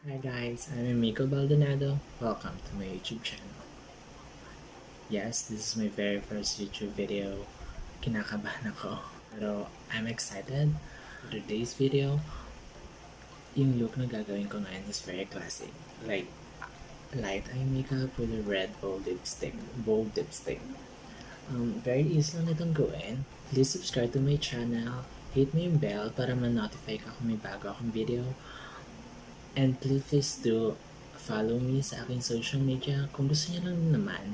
Hi guys, I'm Emiko Baldonado. Welcome to my YouTube channel. Yes, this is my very first YouTube video. Kinakabahan ako. Pero I'm excited. For today's video, yung look na gagawin ko ngayon is very classic. Like, light eye makeup with a red bold lipstick. Very easy lang itong gawin. Please subscribe to my channel. Hit mo yung bell para ma-notify ka kung may bago akong video. And please do follow me sa aking social media. Kung gusto niyo lang naman,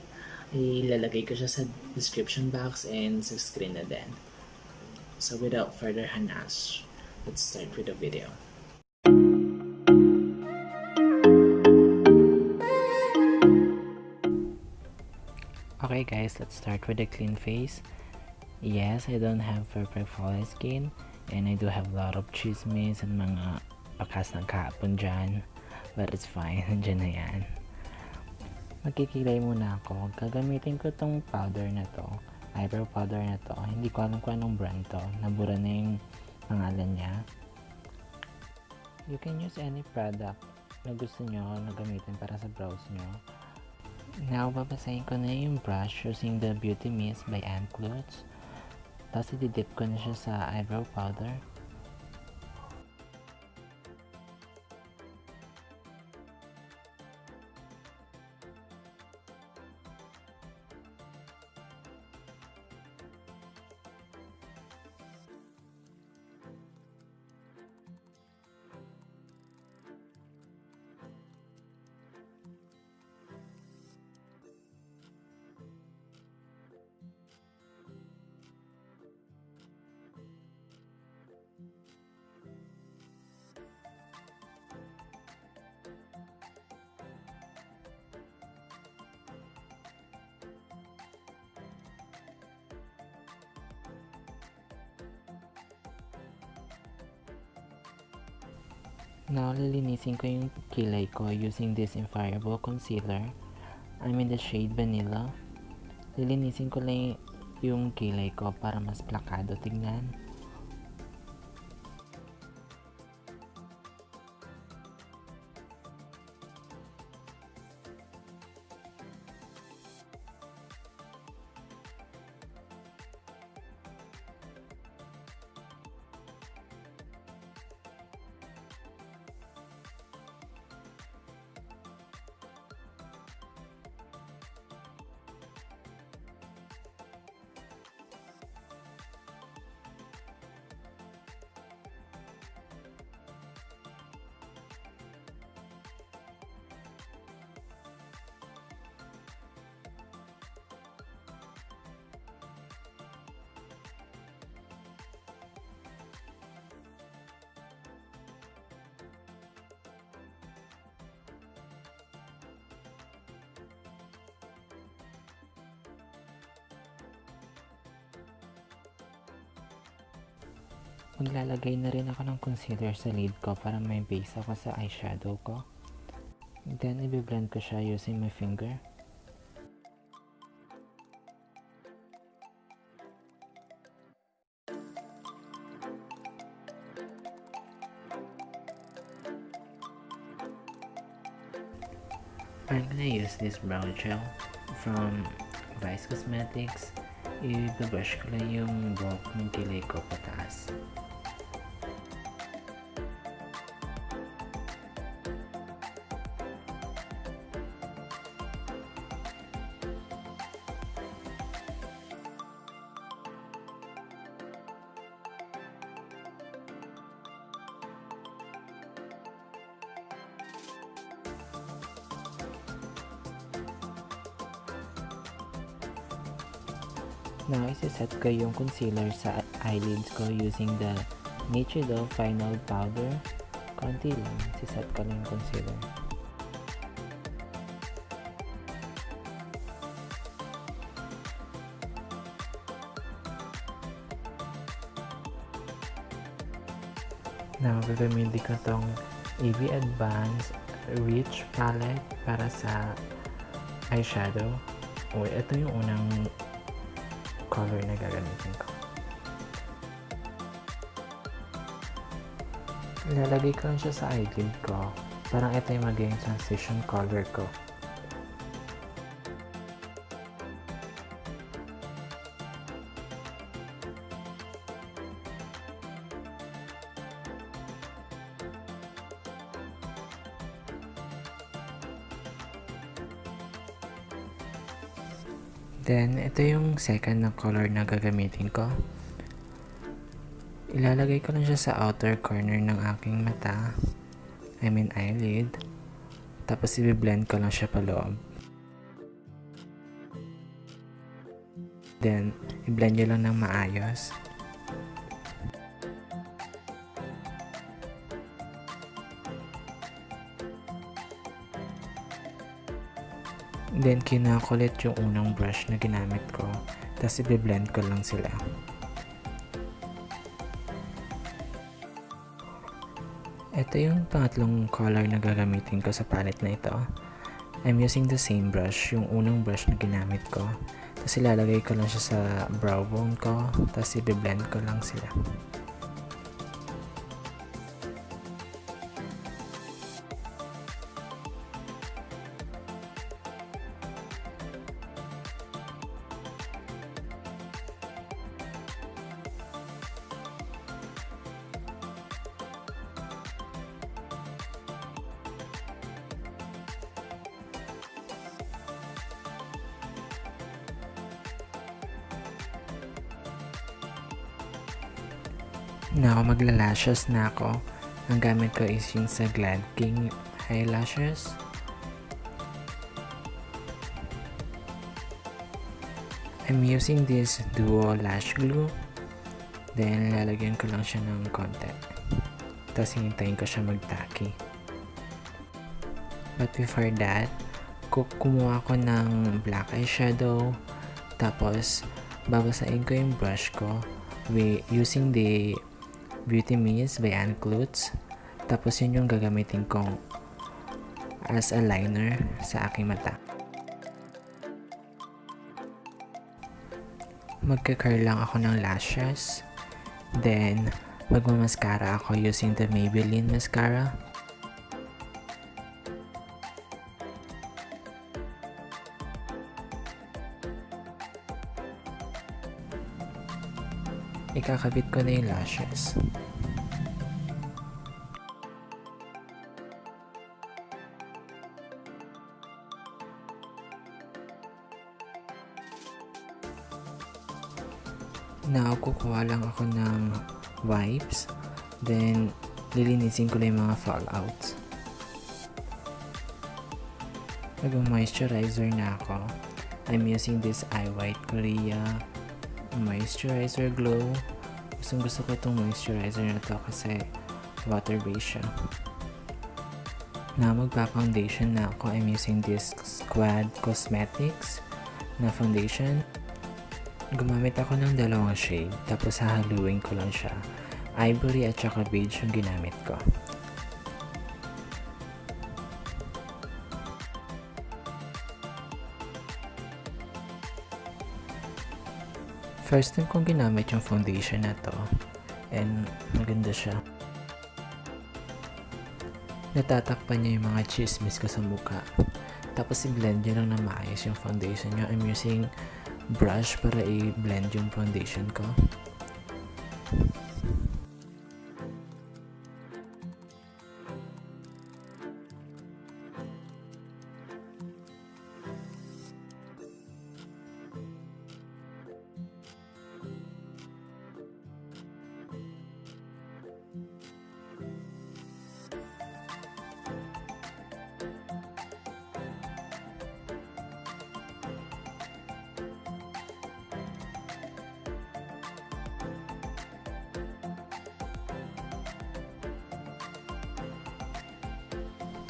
ilalagay ko siya sa description box and sa screen na din. So without further hanas, let's start with the video. Okay guys, let's start with a clean face. Yes, I don't have perfect flawless skin and I do have a lot of chismes and mga bakas ng kahapon dyan, but it's fine. Nandiyan na yan. Magkikilay muna ako. Gagamitin ko tong powder na to, eyebrow powder na to. Hindi ko alam kung anong brand to, nabura na yung pangalan niya. You can use any product na gusto nyo na gamitin para sa brows nyo. Now, babasahin ko na yung brush using the Beauty Mist by Clothes. Tapos i-dip ko na siya sa eyebrow powder. Now, lilinisin ko yung kilay ko using this Infallible Concealer. I'm in the shade Vanilla. Lilinisin ko lang yung kilay ko para mas plakado tignan. Maglalagay na rin ako ng concealer sa lid ko para may base ako sa eyeshadow ko. Then, i-blend ko siya using my finger. I'm gonna use this brow gel from Vice Cosmetics. I-brush ko lang yung bulk ng kilay ko pataas. Now, isi-set ko yung concealer sa eyelids ko using the Nichido Final Powder. Konti lang, isi-set ko lang yung concealer. Now, gagamitin ko tong AB Advance Rich Palette para sa eyeshadow. Ito yung unang color na gagamitin ko. Ilalagay ko lang siya sa eyelid ko Parang ito yung magiging transition color ko. Then, ito yung second na color na gagamitin ko. Ilalagay ko lang siya sa outer corner ng aking mata. I mean eyelid. Tapos i-blend ko lang siya paloob. Then, i-blend nyo lang ng maayos. Then, kinakulit yung unang brush na ginamit ko. Tapos, i-blend ko lang sila. Ito yung pangatlong color na gagamitin ko sa palette na ito. I'm using the same brush, yung unang brush na ginamit ko. Tapos, ilalagay ko lang siya sa brow bone ko. Tapos, i-blend ko lang sila. Now, magla-lashes na ako. Ang gamit ko is yung sa Glad King eyelashes. I'm using this duo lash glue. Then, lalagyan ko lang siya ng konti. Tapos, hinintayin ko siya magtaki. But before that, kumuha ko ng black eyeshadow. Tapos, babasain ko yung brush ko using the Beauty Mist by Ann Klutz. Tapos yun yung gagamitin kong as a liner sa aking mata. Magka-curl lang ako ng lashes. Then, magmamaskara ako using the Maybelline mascara. Ikakabit ko na yung lashes. Now, kukuha lang ako ng wipes. Then, lilinisin ko lang yung mga fallouts. Nag-moisturizer na ako. I'm using this Eye White Korea Moisturizer Glow. Gusto ko itong moisturizer na to kasi water-based siya. Na magpa-foundation na ako. I'm using this Squad Cosmetics na foundation. Gumamit ako ng dalawang shade. Tapos hahaluin ko lang siya. Ivory at saka beige yung ginamit ko. First time kong ginamit yung foundation na to. And maganda siya. Natatakpan niya yung mga chismis ko sa mukha. Tapos i-blend nyo lang na maayos yung foundation nyo. I'm using brush para i-blend yung foundation ko.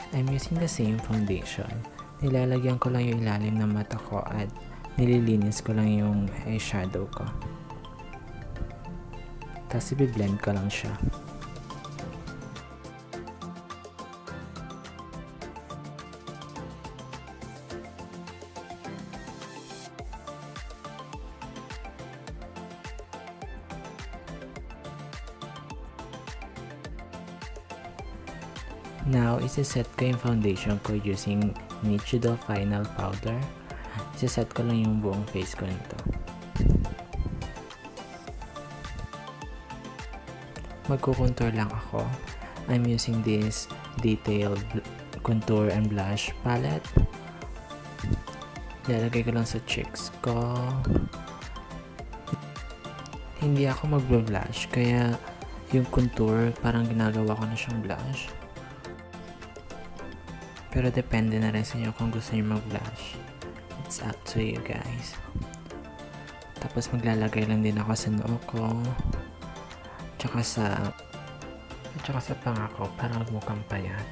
I'm using the same foundation. Nilalagyan ko lang yung ilalim ng mata ko at nililinis ko lang yung eyeshadow ko. Tapos i-blend ko lang siya. Now, isi-set ko yung foundation ko using Nichido Final Powder. Isi-set ko lang yung buong face ko nito. Magkukontour lang ako. I'm using this detailed contour and blush palette. Lalagay ko lang sa cheeks ko. Hindi ako mag-blush, kaya yung contour parang ginagawa ko na siyang blush. Pero depende na rin sa inyo kung gusto niyo mag-blush. It's up to you guys. Tapos maglalagay lang din ako sa noo ko. Tsaka sa panga ko para magmukhang payat.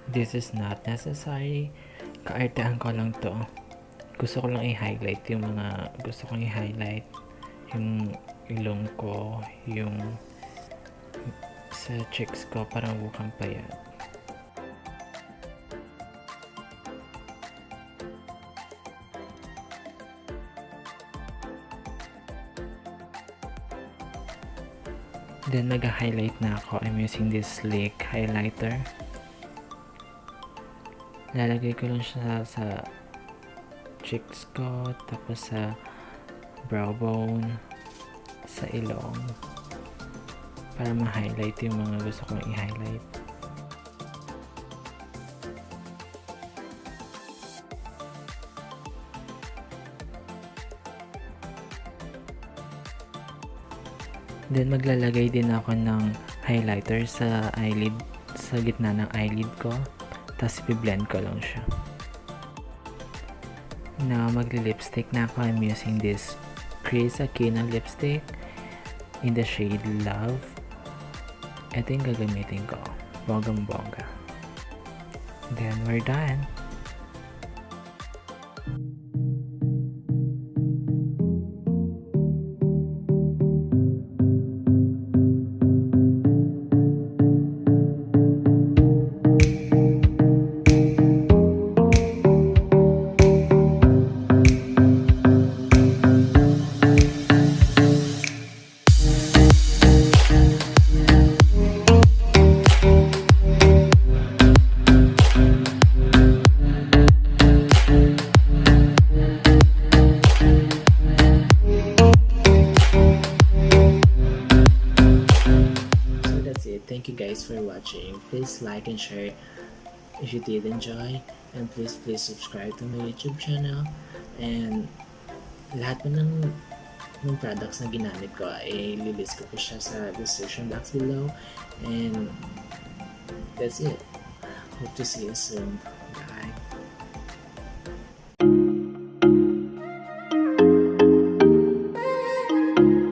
This is not necessary. Kaartehan ko lang to. Gusto ko lang i-highlight yung mga gusto kong i-highlight. Yung ilong ko, yung sa cheeks ko para mukhang payat. Then mag-highlight na ako. I'm using this sleek highlighter. Lalagay ko lang siya sa cheeks ko, tapos sa brow bone, sa ilong, para ma-highlight yung mga gusto kong i-highlight. Then maglalagay din ako ng highlighter sa eyelid, sa gitna ng eyelid ko. Tapos i-blend ko lang siya. Now, magli-lipstick na ako. I'm using this Chris Aquino lipstick in the shade Love. Ito yung gagamitin ko. Bonggang-bongga. Then, we're done. Thank you guys for watching. Please like and share if you did enjoy, and please subscribe to my YouTube channel. And lahat po ng products na ginamit ko ay lilist ko po siya sa description box below. And that's it. Hope to see you soon.